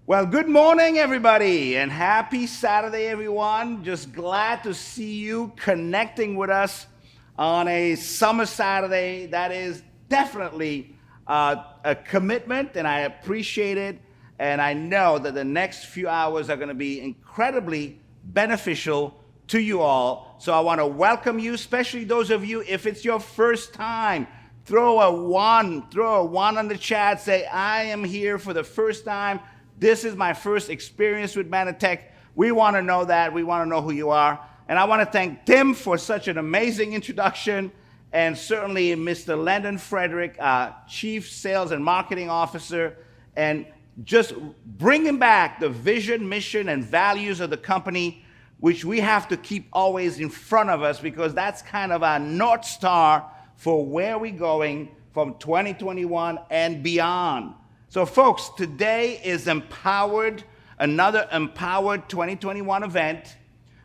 Well, good morning, everybody, and happy Saturday, everyone. Just glad to see you connecting with us on a summer Saturday. That is definitely a commitment, and I appreciate it. And I know that the next few hours are going to be incredibly beneficial to you all. So I want to welcome you, especially those of you, if it's your first time, throw a one on the chat, say, I am here for the first time. This is my first experience with Mannatech. We want to know that. We want to know who you are. And I want to thank Tim for such an amazing introduction, and certainly Mr. Landon Frederick, Chief Sales and Marketing Officer, and just bringing back the vision, mission, and values of the company, which we have to keep always in front of us because that's kind of our North Star for where we're going from 2021 and beyond. So folks, today is another Empowered 2021 event,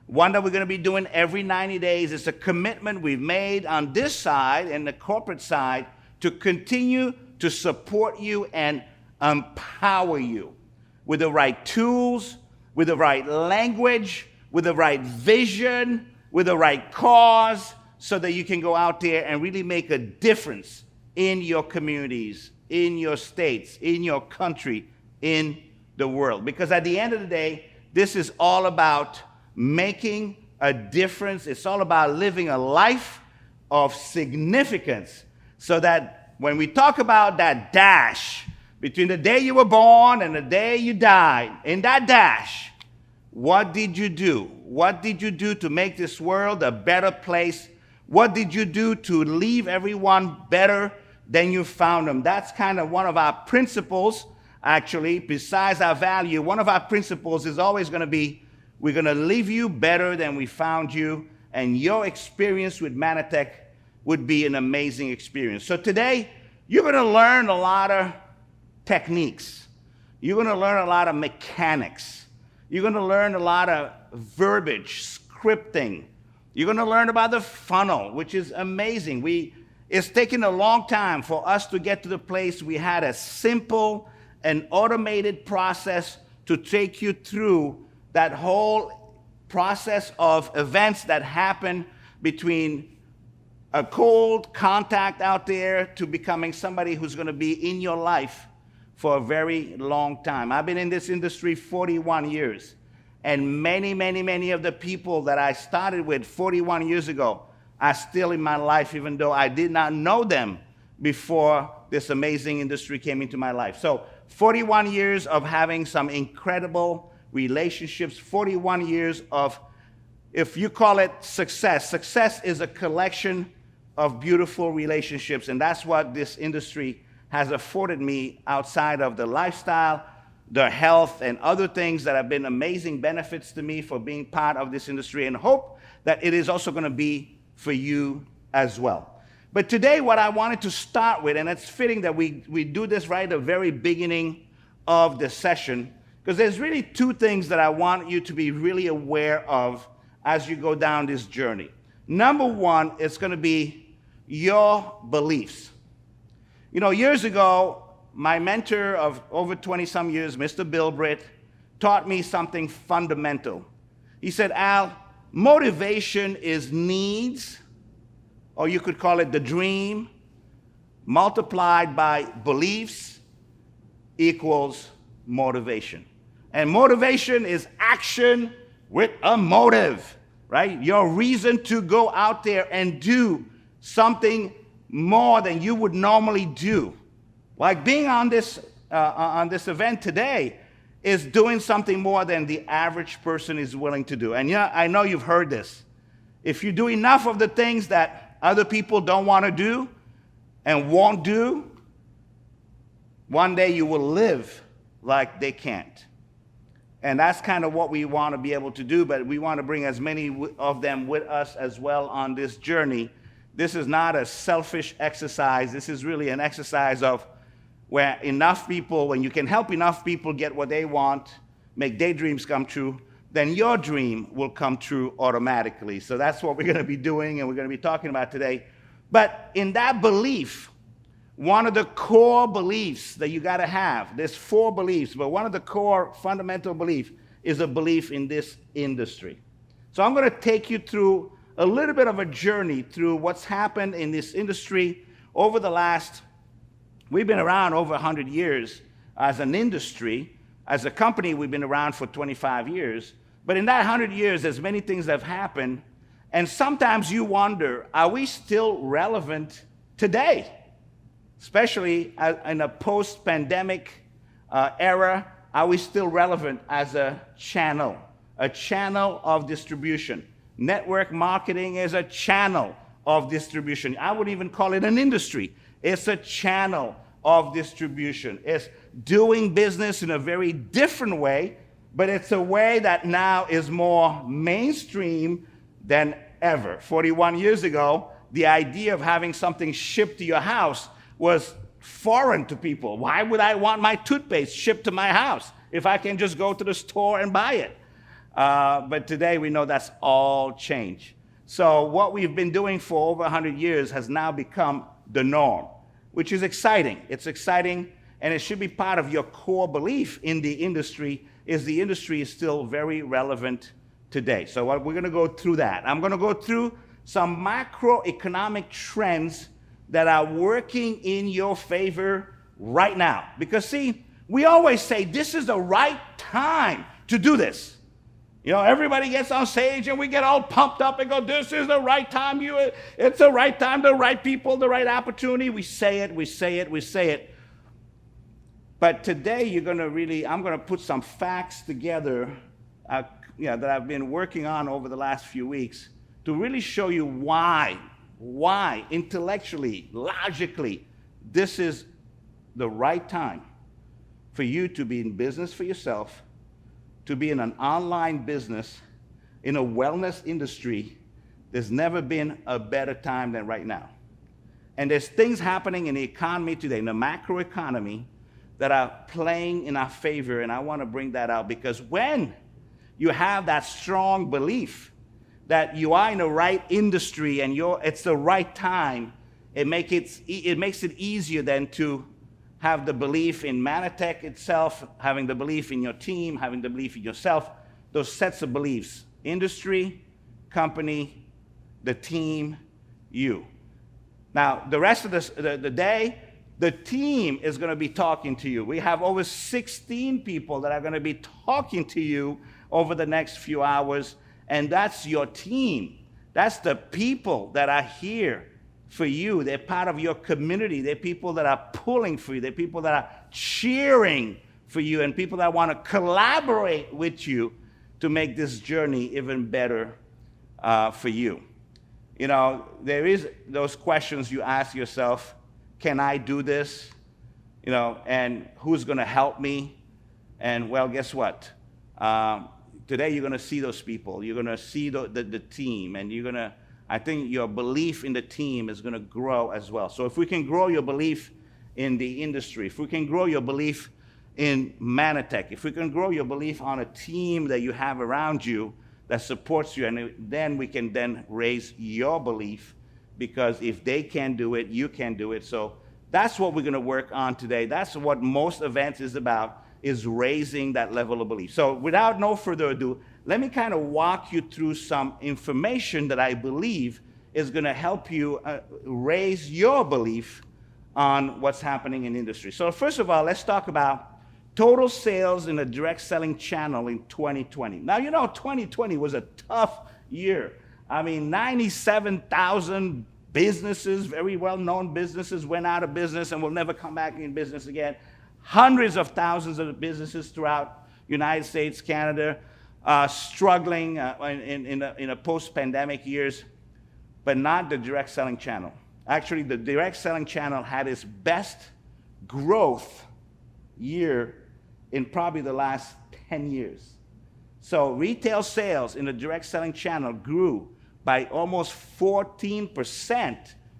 one that we're going to be doing every 90 days. It's a commitment we've made on this side and the corporate side to continue to support you and empower you with the right tools, with the right language, with the right vision, with the right cause, so that you can go out there and really make a difference in your communities, in your states, in your country, in the world. Because at the end of the day, this is all about making a difference. It's all about living a life of significance, so that when we talk about that dash between the day you were born and the day you died, in that dash, what did you do? What did you do to make this world a better place? What did you do to leave everyone better than you found them? That's kind of one of our principles, actually, besides our value. One of our principles is always going to be, we're going to leave you better than we found you, and your experience with Mannatech would be an amazing experience. So today, you're going to learn a lot of techniques. You're going to learn a lot of mechanics. You're going to learn a lot of verbiage, scripting. You're going to learn about the funnel, which is amazing. It's taken a long time for us to get to the place we had a simple and automated process to take you through that whole process of events that happen between a cold contact out there to becoming somebody who's going to be in your life for a very long time. I've been in this industry 41 years. And many of the people that I started with 41 years ago are still in my life, even though I did not know them before this amazing industry came into my life. So 41 years of having some incredible relationships, 41 years of, if you call it success, success is a collection of beautiful relationships, and that's what this industry has afforded me outside of the lifestyle, the health, and other things that have been amazing benefits to me for being part of this industry, and hope that it is also going to be for you as well. But today, what I wanted to start with, and it's fitting that we do this right at the very beginning of the session, because there's really two things that I want you to be really aware of as you go down this journey. Number one, it's going to be your beliefs. You know, years ago, my mentor of over 20-some years, Mr. Bill Britt, taught me something fundamental. He said, Al, motivation is needs, or you could call it the dream, multiplied by beliefs equals motivation. And motivation is action with a motive, right? Your reason to go out there and do something more than you would normally do. Like being on this event today is doing something more than the average person is willing to do. And yeah, I know you've heard this. If you do enough of the things that other people don't want to do and won't do, one day you will live like they can't. And that's kind of what we want to be able to do, but we want to bring as many of them with us as well on this journey. This is not a selfish exercise. This is really an exercise of where enough people, when you can help enough people get what they want, make their dreams come true, then your dream will come true automatically. So that's what we're going to be doing and we're going to be talking about today. But in that belief, one of the core beliefs that you got to have, there's 4 beliefs, but one of the core fundamental beliefs is a belief in this industry. So I'm going to take you through a little bit of a journey through what's happened in this industry over the last, we've been around over 100 years as an industry. As a company, we've been around for 25 years. But in that 100 years, there's many things that have happened. And sometimes you wonder, are we still relevant today? Especially in a post-pandemic era, are we still relevant as a channel of distribution? Network marketing is a channel of distribution. I would even call it an industry. It's a channel of distribution. It's doing business in a very different way, but it's a way that now is more mainstream than ever. 41 years ago, the idea of having something shipped to your house was foreign to people. Why would I want my toothpaste shipped to my house if I can just go to the store and buy it? But today we know that's all changed. So what we've been doing for over 100 years has now become the norm, which is exciting. It's exciting, and it should be part of your core belief in the industry is still very relevant today. So we're going to go through that. I'm going to go through some macroeconomic trends that are working in your favor right now. Because see, we always say this is the right time to do this. You know, everybody gets on stage and we get all pumped up and go, this is the right time, it's the right time, the right people, the right opportunity. We say it, we say it, we say it. But today I'm going to put some facts together that I've been working on over the last few weeks to really show you why intellectually, logically, this is the right time for you to be in business for yourself, to be in an online business, in a wellness industry. There's never been a better time than right now. And there's things happening in the economy today, in the macroeconomy, that are playing in our favor, and I want to bring that out because when you have that strong belief that you are in the right industry and it's the right time, it makes it easier then to have the belief in Mannatech itself, having the belief in your team, having the belief in yourself, those sets of beliefs: industry, company, the team, you. Now, the rest of the day, the team is going to be talking to you. We have over 16 people that are going to be talking to you over the next few hours, and that's your team. That's the people that are here for you. They're part of your community. They're people that are pulling for you. They're people that are cheering for you, and people that want to collaborate with you to make this journey even better for you. You know, there is those questions you ask yourself: can I do this? You know, and who's going to help me? And well, guess what? Today you're going to see those people. You're going to see the team, and I think your belief in the team is going to grow as well. So if we can grow your belief in the industry, if we can grow your belief in Mannatech, if we can grow your belief on a team that you have around you that supports you, and then we can then raise your belief, because if they can do it, you can do it. So that's what we're going to work on today. That's what most events is about, is raising that level of belief. So without no further ado, let me kind of walk you through some information that I believe is going to help you raise your belief on what's happening in industry. So first of all, let's talk about total sales in the direct selling channel in 2020. Now, you know, 2020 was a tough year. I mean, 97,000 businesses, very well-known businesses, went out of business and will never come back in business again. Hundreds of thousands of businesses throughout United States, Canada, struggling in a post-pandemic years, but not the direct selling channel. Actually, the direct selling channel had its best growth year in probably the last 10 years. So retail sales in the direct selling channel grew by almost 14%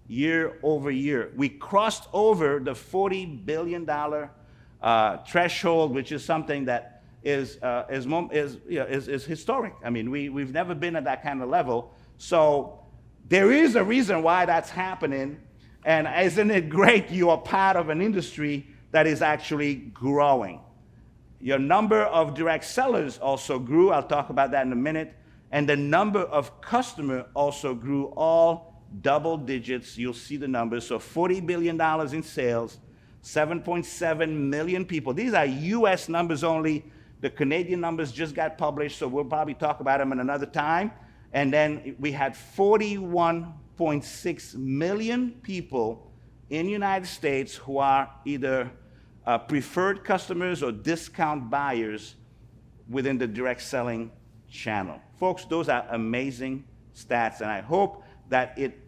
year over year. We crossed over the $40 billion threshold, which is something that is historic. I mean, we've never been at that kind of level. So there is a reason why that's happening. And isn't it great you are part of an industry that is actually growing? Your number of direct sellers also grew. I'll talk about that in a minute. And the number of customers also grew, all double digits. You'll see the numbers. So $40 billion in sales, 7.7 million people. These are US numbers only. The Canadian numbers just got published, so we'll probably talk about them in another time. And then we had 41.6 million people in the United States who are either preferred customers or discount buyers within the direct selling channel. Folks, those are amazing stats, and I hope that it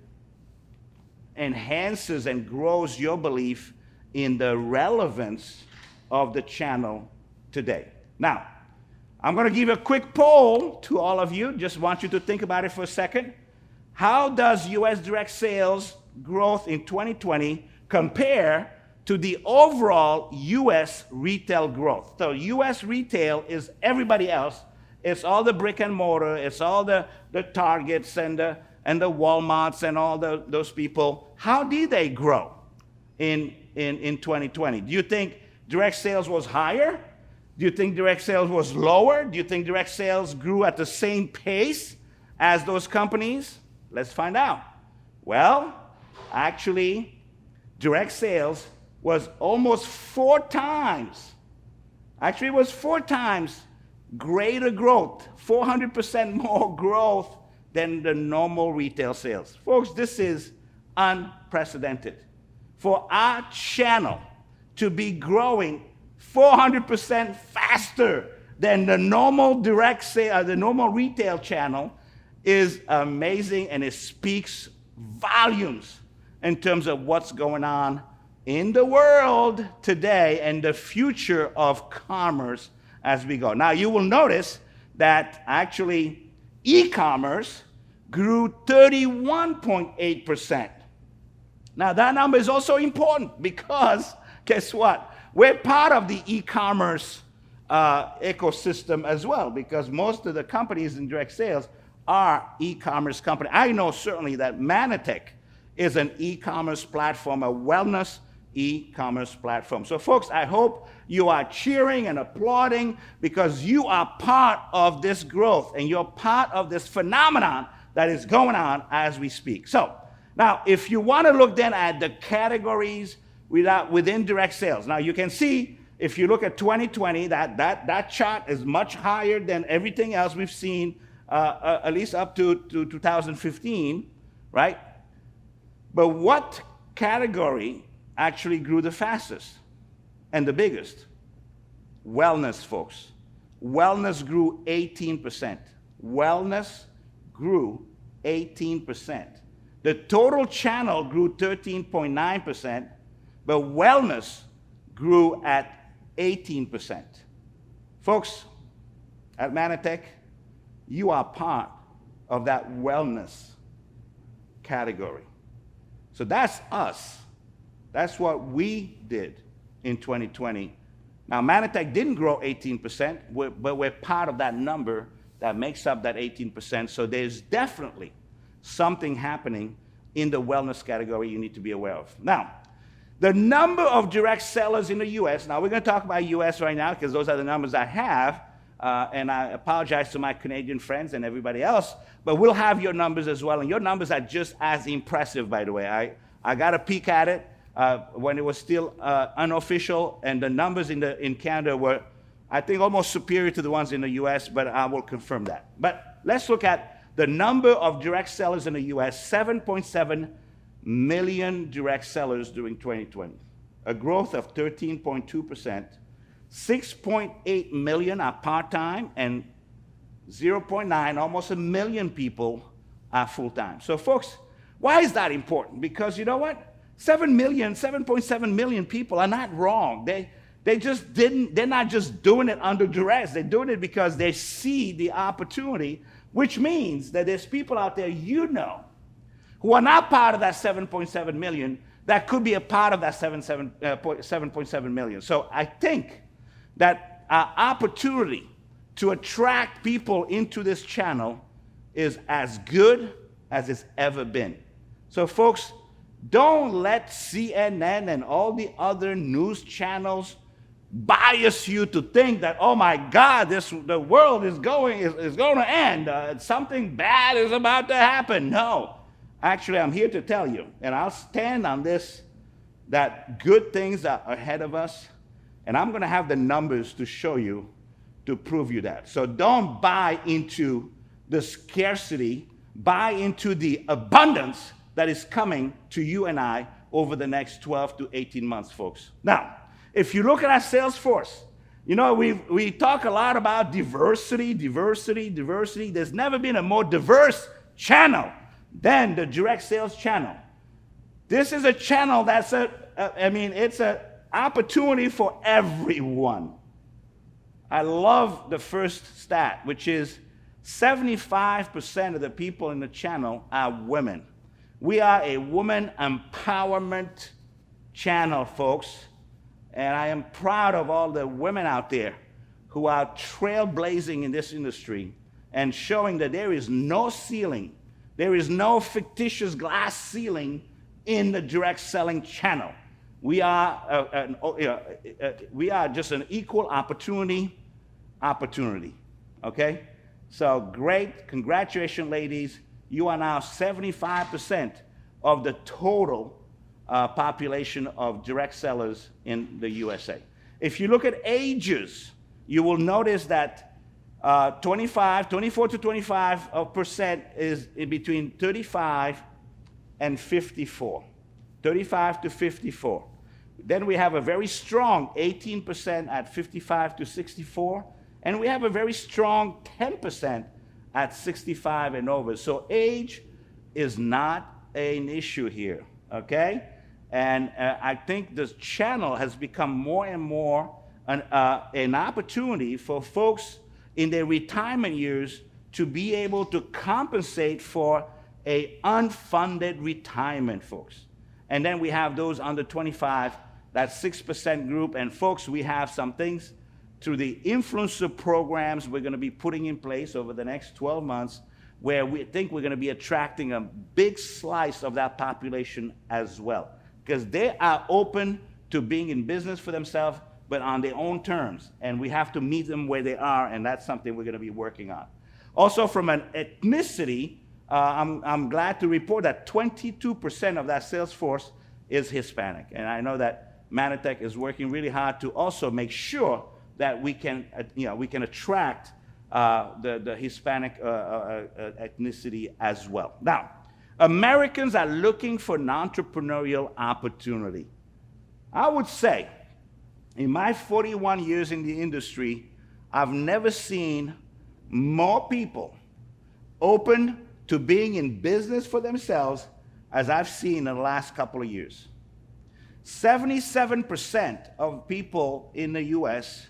enhances and grows your belief in the relevance of the channel today. Now, I'm going to give a quick poll to all of you. Just want you to think about it for a second. How does U.S. direct sales growth in 2020 compare to the overall U.S. retail growth? So U.S. retail is everybody else. It's all the brick and mortar. It's all the Targets and the Walmarts and all those people. How did they grow in 2020? Do you think direct sales was higher? Do you think direct sales was lower? Do you think direct sales grew at the same pace as those companies? Let's find out. Well, actually, direct sales was almost 4 times. Actually, it was 4 times greater growth, 400% more growth than the normal retail sales. Folks, this is unprecedented. For our channel to be growing 400% faster than the normal direct sale, the normal retail channel is amazing, and it speaks volumes in terms of what's going on in the world today and the future of commerce as we go. Now, you will notice that actually e-commerce grew 31.8%. Now, that number is also important because, guess what? We're part of the e-commerce ecosystem as well, because most of the companies in direct sales are e-commerce companies. I know certainly that Mannatech is an e-commerce platform, a wellness e-commerce platform. So folks, I hope you are cheering and applauding because you are part of this growth and you're part of this phenomenon that is going on as we speak. So now, if you want to look then at the categories within direct sales, now you can see if you look at 2020, that chart is much higher than everything else we've seen, at least up to 2015, right? But what category actually grew the fastest and the biggest? Wellness, folks. Wellness grew 18%. Wellness grew 18%. The total channel grew 13.9%, but wellness grew at 18%. Folks, at Mannatech, you are part of that wellness category. So that's us. That's what we did in 2020. Now, Mannatech didn't grow 18%, but we're part of that number that makes up that 18%. So there's definitely something happening in the wellness category you need to be aware of. Now, the number of direct sellers in the U.S., now we're going to talk about U.S. right now because those are the numbers I have, and I apologize to my Canadian friends and everybody else, but we'll have your numbers as well, and your numbers are just as impressive, by the way. I got a peek at it when it was still unofficial, and the numbers in Canada were, I think, almost superior to the ones in the U.S., but I will confirm that. But let's look at the number of direct sellers in the U.S., 7.7 million direct sellers during 2020, a growth of 13.2%. 6.8 million are part-time, and 0.9, almost a million people are full-time. So folks, why is that important? Because you know what? 7.7 million people are not wrong. They're not just doing it under duress. They're doing it because they see the opportunity, which means that there's people out there who are not part of that 7.7 million that could be a part of that 7.7 million. So I think that our opportunity to attract people into this channel is as good as it's ever been. So folks, Don't let CNN and all the other news channels bias you to think that, oh my God, the world is going to end. Something bad is about to happen. No. Actually, I'm here to tell you, and I'll stand on this, that good things are ahead of us, and I'm going to have the numbers to show you, to prove you that. So don't buy into the scarcity, buy into the abundance that is coming to you and I over the next 12 to 18 months, folks. Now, if you look at our sales force, you know, we talk a lot about diversity. There's never been a more diverse channel than the direct sales channel. This is a channel that's it's an opportunity for everyone. I love the first stat, which is 75% of the people in the channel are women. We are a woman empowerment channel, folks. And I am proud of all the women out there who are trailblazing in this industry and showing that there is no ceiling. There is no fictitious glass ceiling in the direct selling channel. We are just an equal opportunity. Okay? So great. Congratulations, ladies. You are now 75% of the total population of direct sellers in the USA. If you look at ages, you will notice that 24 to 25% is in between 35 and 54. 35 to 54. Then we have a very strong 18% at 55 to 64, and we have a very strong 10% at 65 and over. So age is not an issue here, okay? And I think this channel has become more and more an opportunity for folks in their retirement years to be able to compensate for an unfunded retirement, folks. And then we have those under 25, that 6% group. And folks, we have some things through the influencer programs we're going to be putting in place over the next 12 months, where we think we're going to be attracting a big slice of that population as well, because they are open to being in business for themselves, but on their own terms. And we have to meet them where they are, and that's something we're going to be working on. Also, from an ethnicity, I'm glad to report that 22% of that sales force is Hispanic. And I know that Mannatech is working really hard to also make sure that we can attract the Hispanic ethnicity as well. Now, Americans are looking for an entrepreneurial opportunity. I would say, in my 41 years in the industry, I've never seen more people open to being in business for themselves as I've seen in the last couple of years. 77% of people in the US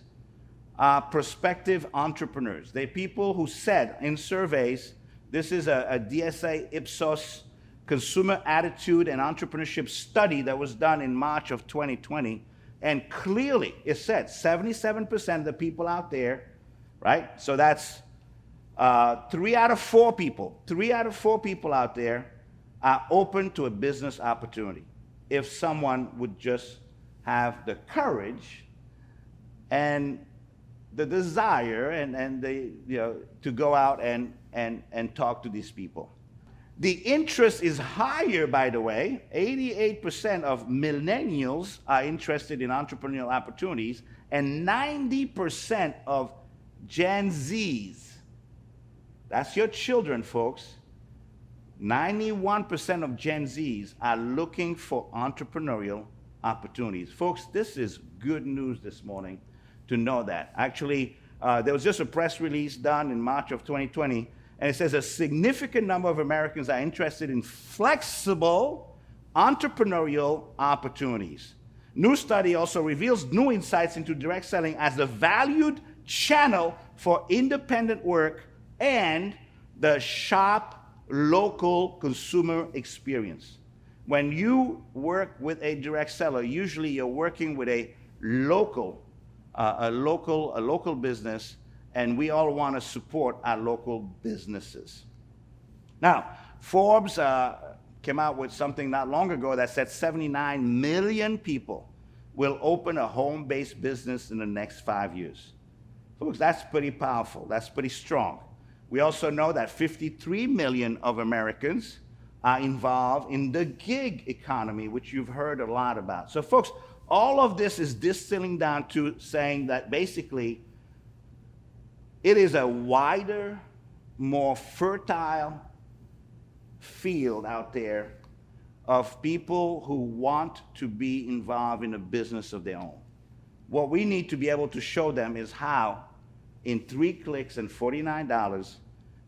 are prospective entrepreneurs. They're people who said in surveys, this is a DSA Ipsos consumer attitude and entrepreneurship study that was done in March of 2020, and clearly it said 77% of the people out there, right? So that's 3 out of 4 people out there are open to a business opportunity if someone would just have the courage and the desire and the, to go out and talk to these people. The interest is higher, by the way. 88% of millennials are interested in entrepreneurial opportunities, and 90% of Gen Zs, that's your children, folks, 91% of Gen Zs are looking for entrepreneurial opportunities. Folks, this is good news this morning to know that. Actually, there was just a press release done in March of 2020, and it says a significant number of Americans are interested in flexible entrepreneurial opportunities. New study also reveals new insights into direct selling as a valued channel for independent work and the sharp local consumer experience. When you work with a direct seller, usually you're working with a local business, and we all want to support our local businesses. Now, Forbes came out with something not long ago that said 79 million people will open a home-based business in the next 5 years. Folks, that's pretty powerful. That's pretty strong. We also know that 53 million of Americans are involved in the gig economy, which you've heard a lot about. So folks, all of this is distilling down to saying that basically it is a wider, more fertile field out there of people who want to be involved in a business of their own. What we need to be able to show them is how, in 3 clicks and $49,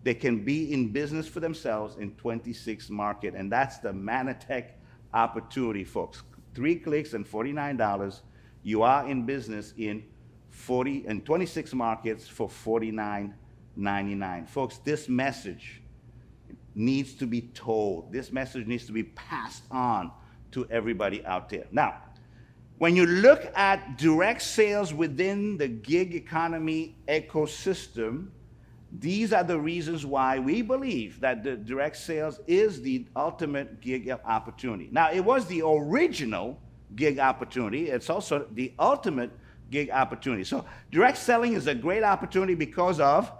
they can be in business for themselves in 26 markets. And that's the Mannatech opportunity, folks. 3 clicks and $49, you are in business in 26 markets for $49.99. Folks, this message needs to be told. This message needs to be passed on to everybody out there. Now, when you look at direct sales within the gig economy ecosystem, these are the reasons why we believe that the direct sales is the ultimate gig opportunity. Now, it was the original gig opportunity. It's also the ultimate gig opportunity. So direct selling is a great opportunity because of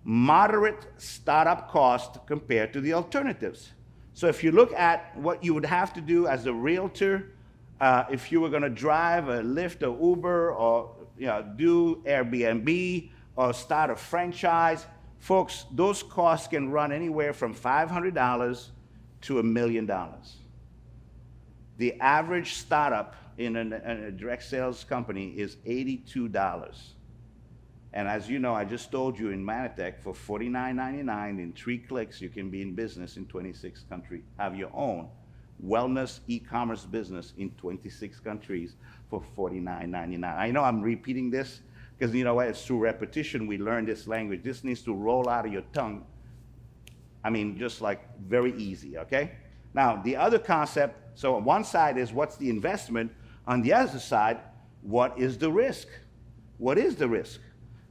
moderate startup cost compared to the alternatives. So if you look at what you would have to do as a realtor, if you were going to drive a Lyft or Uber or do Airbnb or start a franchise, folks, those costs can run anywhere from $500 to $1 million. The average startup in a direct sales company is $82. And as you know, I just told you in Mannatech, for $49.99 in 3 clicks, you can be in business in 26 countries. Have your own wellness e-commerce business in 26 countries for $49.99. I know I'm repeating this because you know what? It's through repetition we learn this language. This needs to roll out of your tongue. I mean, just like very easy, okay? Now, the other concept, so on one side is what's the investment. On the other side, what is the risk? What is the risk?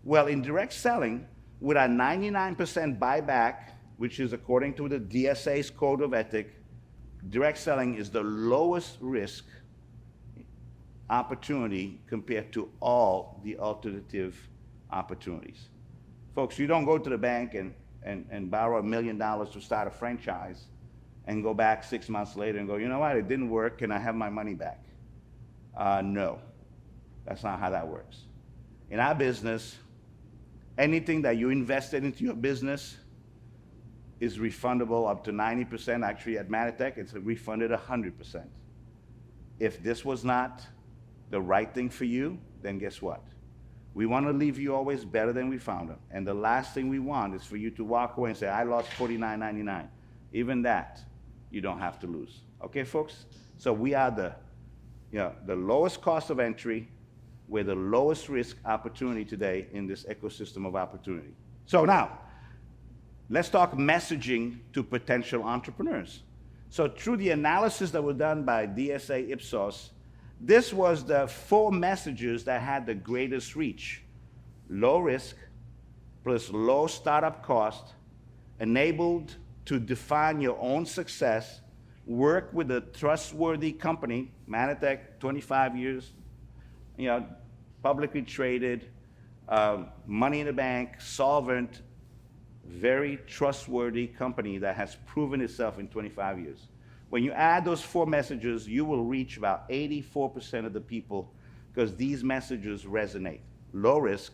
Well, in direct selling, with a 99% buyback, which is according to the DSA's Code of Ethics, direct selling is the lowest risk opportunity compared to all the alternative opportunities. Folks, you don't go to the bank and borrow $1 million to start a franchise and go back 6 months later and go, you know what, it didn't work, can I have my money back? No, that's not how that works. In our business, anything that you invested into your business is refundable up to 90%. Actually, at Mannatech, it's refunded 100%. If this was not the right thing for you, then guess what? We want to leave you always better than we found them. And the last thing we want is for you to walk away and say, I lost $49.99. Even that, you don't have to lose. Okay, folks? So we are the lowest cost of entry. We're the lowest risk opportunity today in this ecosystem of opportunity. So now, let's talk messaging to potential entrepreneurs. So through the analysis that was done by DSA Ipsos, this was the 4 messages that had the greatest reach. Low risk, plus low startup cost, enabled to define your own success, work with a trustworthy company, Mannatech, 25 years, publicly traded, money in the bank, solvent, very trustworthy company that has proven itself in 25 years. When you add those 4 messages, you will reach about 84% of the people because these messages resonate. Low risk,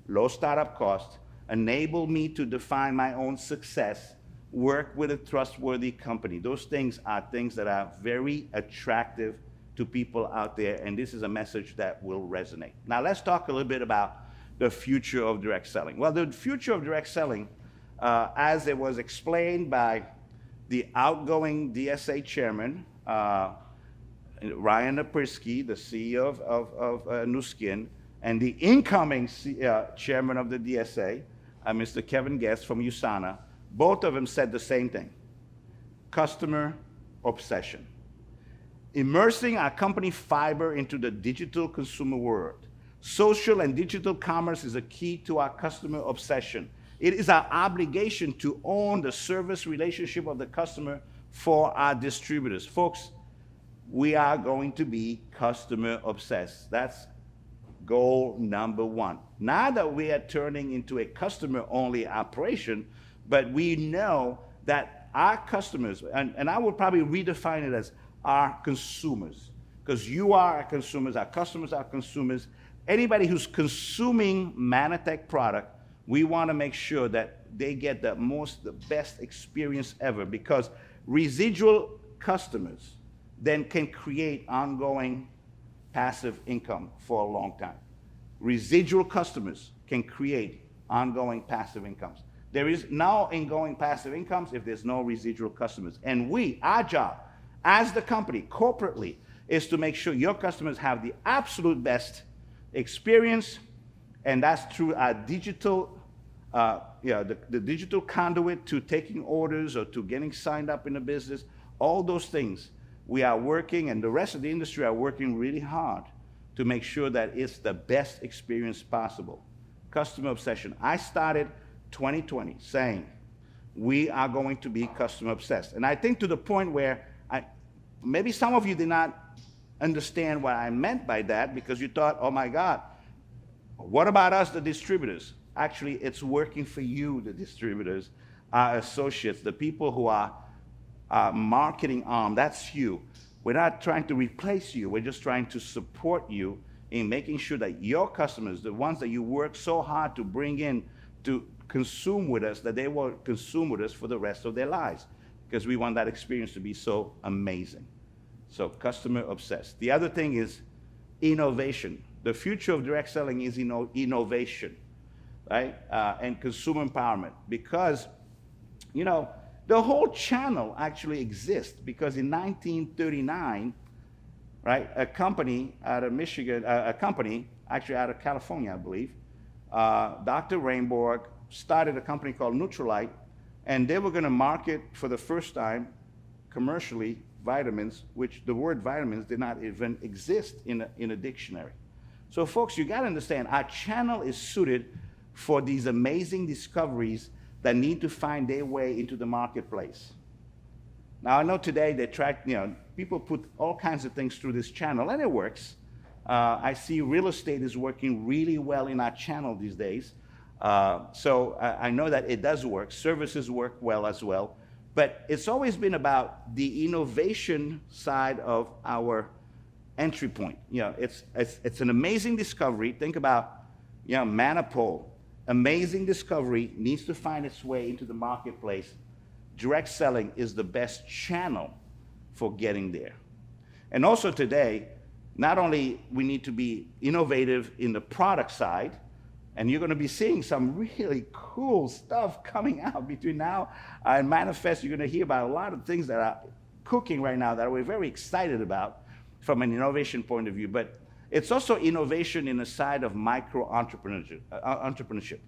low startup cost, enable me to define my own success, work with a trustworthy company. Those things are things that are very attractive to people out there, and this is a message that will resonate. Now let's talk a little bit about the future of direct selling. Well, the future of direct selling, as it was explained by the outgoing DSA chairman, Ryan Napierski, the CEO of Nu Skin, and the incoming chairman of the DSA, Mr. Kevin Guest from USANA, both of them said the same thing: customer obsession. Immersing our company fiber into the digital consumer world. Social and digital commerce is a key to our customer obsession. It is our obligation to own the service relationship of the customer for our distributors. Folks, we are going to be customer obsessed. That's goal number one. Now that we are turning into a customer-only operation, but we know that our customers, and I would probably redefine it as our consumers, because you are our consumers, our customers are consumers. Anybody who's consuming Mannatech product, we want to make sure that they get the best experience ever, because residual customers then can create ongoing passive income for a long time. Residual customers can create ongoing passive incomes. There is no ongoing passive incomes if there's no residual customers. And our job as the company, corporately, is to make sure your customers have the absolute best experience, and that's through our digital, the digital conduit to taking orders or to getting signed up in a business. All those things we are working, and the rest of the industry are working really hard to make sure that it's the best experience possible. Customer obsession. I started 2020 saying we are going to be customer obsessed. And I think to the point where maybe some of you did not understand what I meant by that, because you thought, oh my God, what about us, the distributors? Actually, it's working for you, the distributors, our associates, the people who are marketing arm. That's you. We're not trying to replace you. We're just trying to support you in making sure that your customers, the ones that you work so hard to bring in to consume with us, that they will consume with us for the rest of their lives, because we want that experience to be so amazing. So customer obsessed. The other thing is innovation. The future of direct selling is innovation, right? And consumer empowerment, because, you know, the whole channel actually exists because in 1939, right, a company out of Michigan, actually out of California, I believe, Dr. Rainborg started a company called Nutriceucal, and they were going to market for the first time commercially vitamins, which the word vitamins did not even exist in a dictionary. So folks, you got to understand, our channel is suited for these amazing discoveries that need to find their way into the marketplace. Now, I know today they track, people put all kinds of things through this channel, and it works. I see real estate is working really well in our channel these days. So I know that it does work. Services work well as well. But it's always been about the innovation side of our entry point. It's an amazing discovery. Think about, Mannatech. Amazing discovery needs to find its way into the marketplace. Direct selling is the best channel for getting there. And also today, not only we need to be innovative in the product side, and you're going to be seeing some really cool stuff coming out between now and Manifest. You're going to hear about a lot of things that are cooking right now that we're very excited about from an innovation point of view. But it's also innovation in the side of micro-entrepreneurship,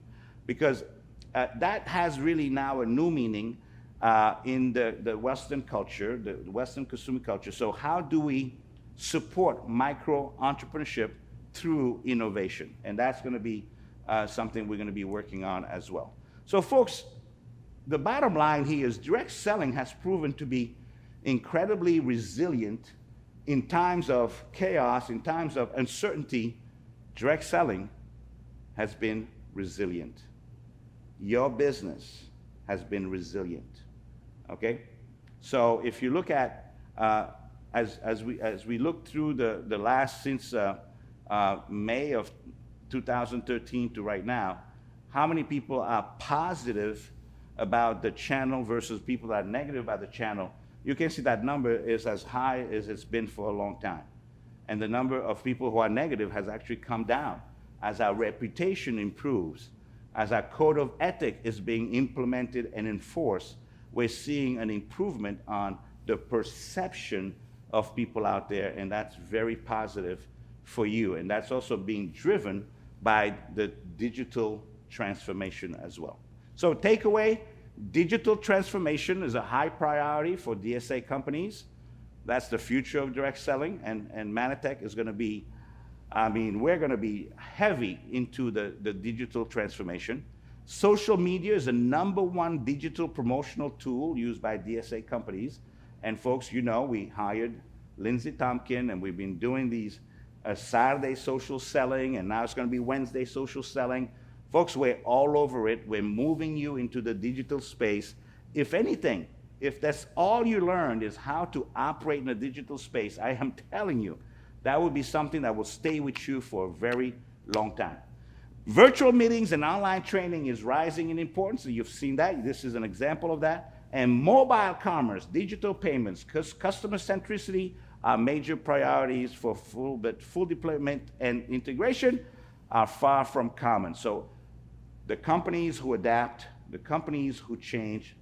because that has really now a new meaning in the Western culture, the Western consumer culture. So how do we support micro-entrepreneurship through innovation? And that's going to be something we're going to be working on as well. So folks, the bottom line here is direct selling has proven to be incredibly resilient in times of chaos, in times of uncertainty. Direct selling has been resilient. Your business has been resilient, okay? So if you look at, as we look through the last, since May of 2013 to right now, how many people are positive about the channel versus people that are negative about the channel? You can see that number is as high as it's been for a long time. And the number of people who are negative has actually come down as our reputation improves, as our code of ethic is being implemented and enforced. We're seeing an improvement on the perception of people out there, and that's very positive for you. And that's also being driven by the digital transformation as well. So takeaway, digital transformation is a high priority for DSA companies. That's the future of direct selling, and Mannatech is going to be, we're going to be heavy into the digital transformation. Social media is the #1 digital promotional tool used by DSA companies. And folks, you know, we hired Lindsay Tompkin, and we've been doing these Saturday social selling, and now it's going to be Wednesday social selling. Folks, we're all over it. We're moving you into the digital space. If anything, if that's all you learned is how to operate in a digital space, I am telling you, that will be something that will stay with you for a very long time. Virtual meetings and online training is rising in importance. You've seen that. This is an example of that. And mobile commerce, digital payments, customer centricity are major priorities for full deployment and integration are far from common. So the companies who adapt, the companies who change,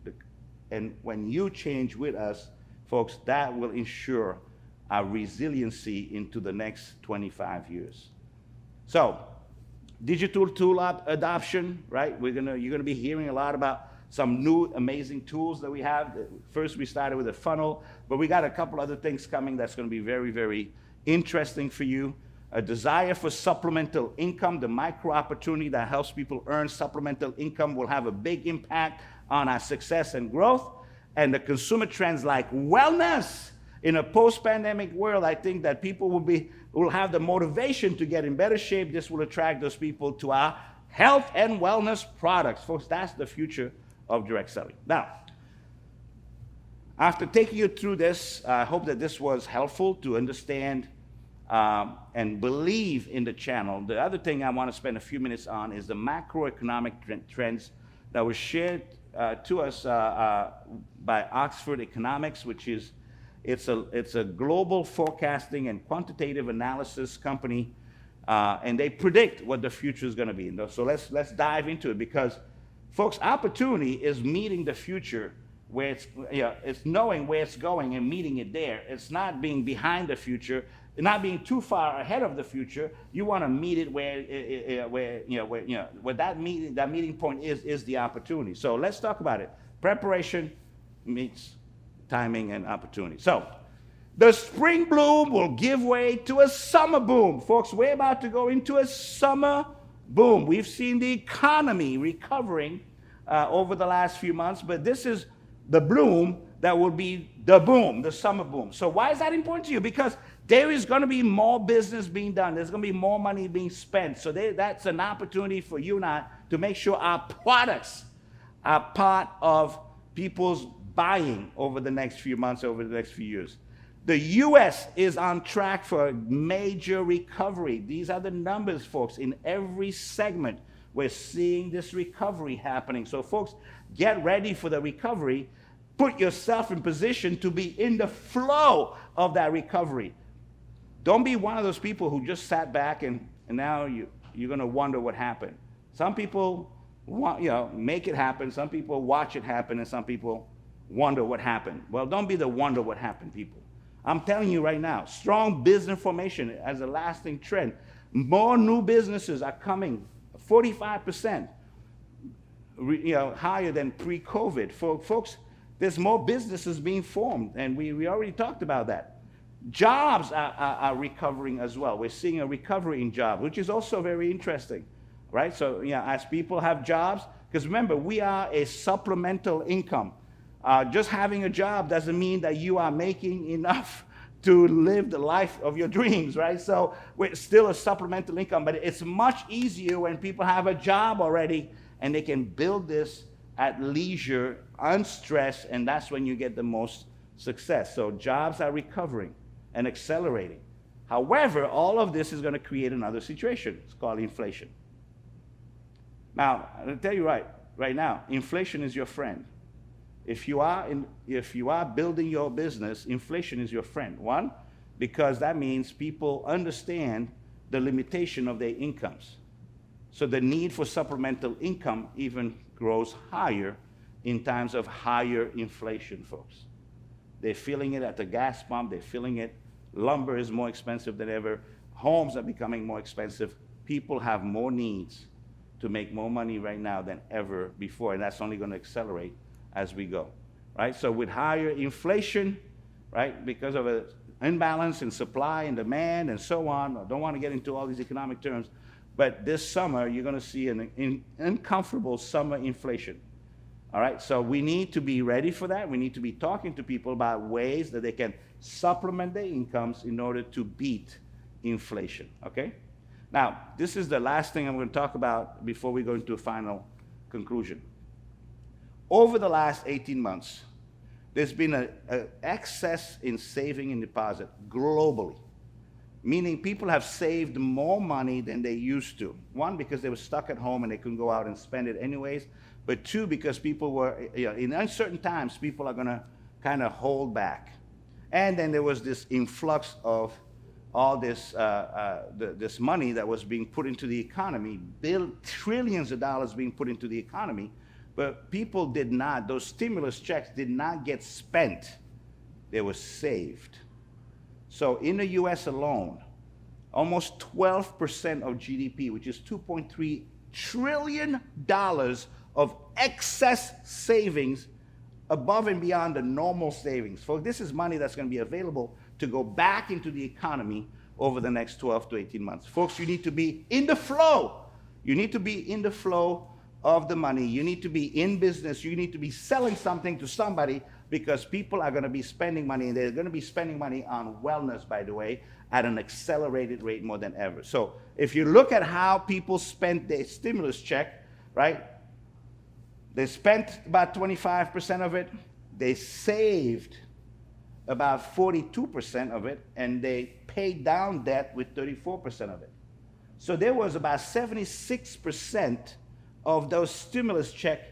and when you change with us, folks, that will ensure our resiliency into the next 25 years. So digital tool adoption, right? You're gonna be hearing a lot about some new amazing tools that we have. First, we started with a funnel, but we got a couple other things coming that's gonna be very, very interesting for you. A desire for supplemental income, the micro opportunity that helps people earn supplemental income will have a big impact on our success and growth. And the consumer trends like wellness. In a post-pandemic world, I think that people will have the motivation to get in better shape. This will attract those people to our health and wellness products. Folks, that's the future of direct selling. Now, after taking you through this, I hope that this was helpful to understand and believe in the channel. The other thing I want to spend a few minutes on is the macroeconomic trends that were shared to us by Oxford Economics, which is it's a global forecasting and quantitative analysis company, and they predict what the future is going to be. So let's dive into it, because folks, opportunity is meeting the future where it's knowing where it's going and meeting it there. It's not being behind the future, not being too far ahead of the future. You want to meet it where that meeting point is the opportunity. So let's talk about it. Preparation meets timing and opportunity. So the spring bloom will give way to a summer boom. Folks, we're about to go into a summer boom. We've seen the economy recovering over the last few months, but this is the bloom that will be the boom, the summer boom. So why is that important to you? Because there is going to be more business being done. There's going to be more money being spent. So that's an opportunity for you and I to make sure our products are part of people's buying over the next few months, over the next few years. The U.S. is on track for a major recovery. These are the numbers, folks. In every segment, we're seeing this recovery happening. So, folks, get ready for the recovery. Put yourself in position to be in the flow of that recovery. Don't be one of those people who just sat back and now you're going to wonder what happened. Some people make it happen. Some people watch it happen, and some people wonder what happened. Well, don't be the wonder what happened people. I'm telling you right now, strong business formation as a lasting trend. More new businesses are coming, 45%, higher than pre-COVID. Folks, there's more businesses being formed, and we already talked about that. Jobs are recovering as well. We're seeing a recovery in jobs, which is also very interesting, right? So, as people have jobs, because remember, we are a supplemental income. Just having a job doesn't mean that you are making enough to live the life of your dreams, right? So we're still a supplemental income, but it's much easier when people have a job already and they can build this at leisure, unstressed, and that's when you get the most success. So jobs are recovering and accelerating. However, all of this is going to create another situation. It's called inflation. Now, I'll tell you right now, inflation is your friend. If you are building your business, inflation is your friend. One, because that means people understand the limitation of their incomes. So the need for supplemental income even grows higher in times of higher inflation, folks. They're feeling it at the gas pump. They're feeling it. Lumber is more expensive than ever. Homes are becoming more expensive. People have more needs to make more money right now than ever before, and that's only going to accelerate as we go, right? So with higher inflation, right, because of an imbalance in supply and demand and so on, I don't want to get into all these economic terms, but this summer you're going to see an uncomfortable summer inflation. All right, so we need to be ready for that. We need to be talking to people about ways that they can supplement their incomes in order to beat inflation, okay? Now, this is the last thing I'm going to talk about before we go into a final conclusion. Over the last 18 months, there's been an excess in saving and deposit globally, meaning people have saved more money than they used to. One, because they were stuck at home and they couldn't go out and spend it anyways, but two, because people were, in uncertain times, people are going to kind of hold back. And then there was this influx of all this, this money that was being put into the economy, trillions of dollars being put into the economy, but people did not, those stimulus checks did not get spent. They were saved. So in the US alone, almost 12% of GDP, which is $2.3 trillion of excess savings above and beyond the normal savings. Folks, this is money that's going to be available to go back into the economy over the next 12 to 18 months. Folks, you need to be in the flow. You need to be in the flow of the money. You need to be in business. You need to be selling something to somebody, because people are going to be spending money, and they're going to be spending money on wellness, by the way, at an accelerated rate more than ever. So if you look at how people spent their stimulus check, right? They spent about 25% of it. They saved about 42% of it, and they paid down debt with 34% of it. So there was about 76% of those stimulus checks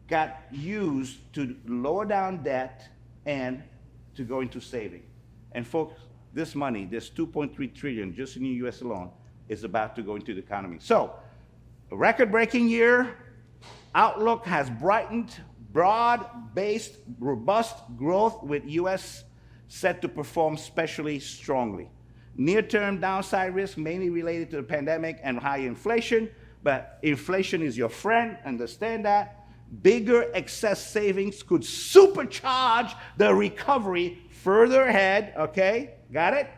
got used to lower down debt and to go into saving. And folks, this money, this 2.3 trillion just in the US alone, is about to go into the economy. So, a record-breaking year. Outlook has brightened. Broad-based, robust growth with US set to perform especially strongly. Near-term downside risk mainly related to the pandemic and high inflation, but inflation is your friend, understand that. Bigger excess savings could supercharge the recovery further ahead, okay? Got it?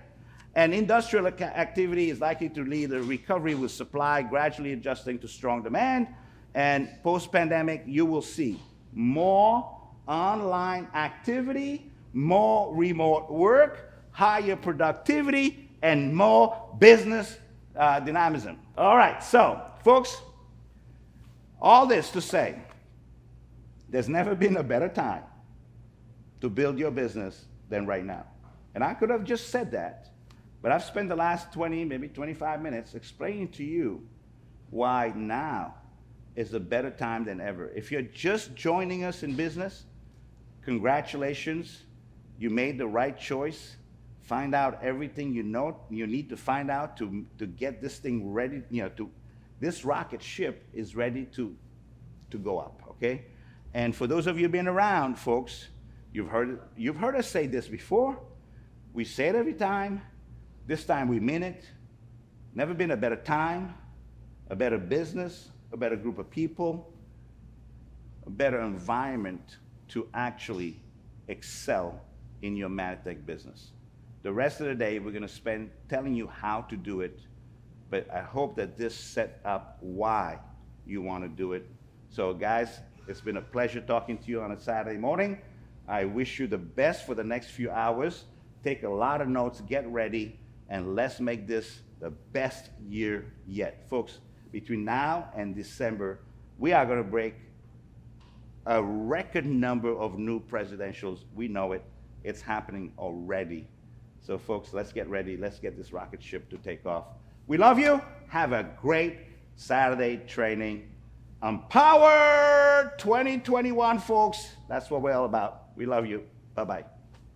And industrial activity is likely to lead the recovery with supply gradually adjusting to strong demand. And post-pandemic, you will see more online activity, more remote work, higher productivity, and more business dynamism. All right, so folks, all this to say, there's never been a better time to build your business than right now. And I could have just said that, but I've spent the last 20, maybe 25 minutes explaining to you why now is a better time than ever. If you're just joining us in business, congratulations, you made the right choice. Find out everything you know you need to find out to get this thing ready, this rocket ship is ready to go up, okay? And for those of you been around, folks, you've heard us say this before. We say it every time. This time we mean it. Never been a better time, a better business, a better group of people, a better environment to actually excel in your Mannatech business. The rest of the day we're going to spend telling you how to do it, but I hope that this set up why you want to do it. So guys, it's been a pleasure talking to you on a Saturday morning. I wish you the best for the next few hours. Take a lot of notes, get ready, and let's make this the best year yet. Folks, between now and December, we are going to break a record number of new presidentials. We know it. It's happening already. So folks, let's get ready. Let's get this rocket ship to take off. We love you. Have a great Saturday training. Empower 2021, folks. That's what we're all about. We love you. Bye-bye.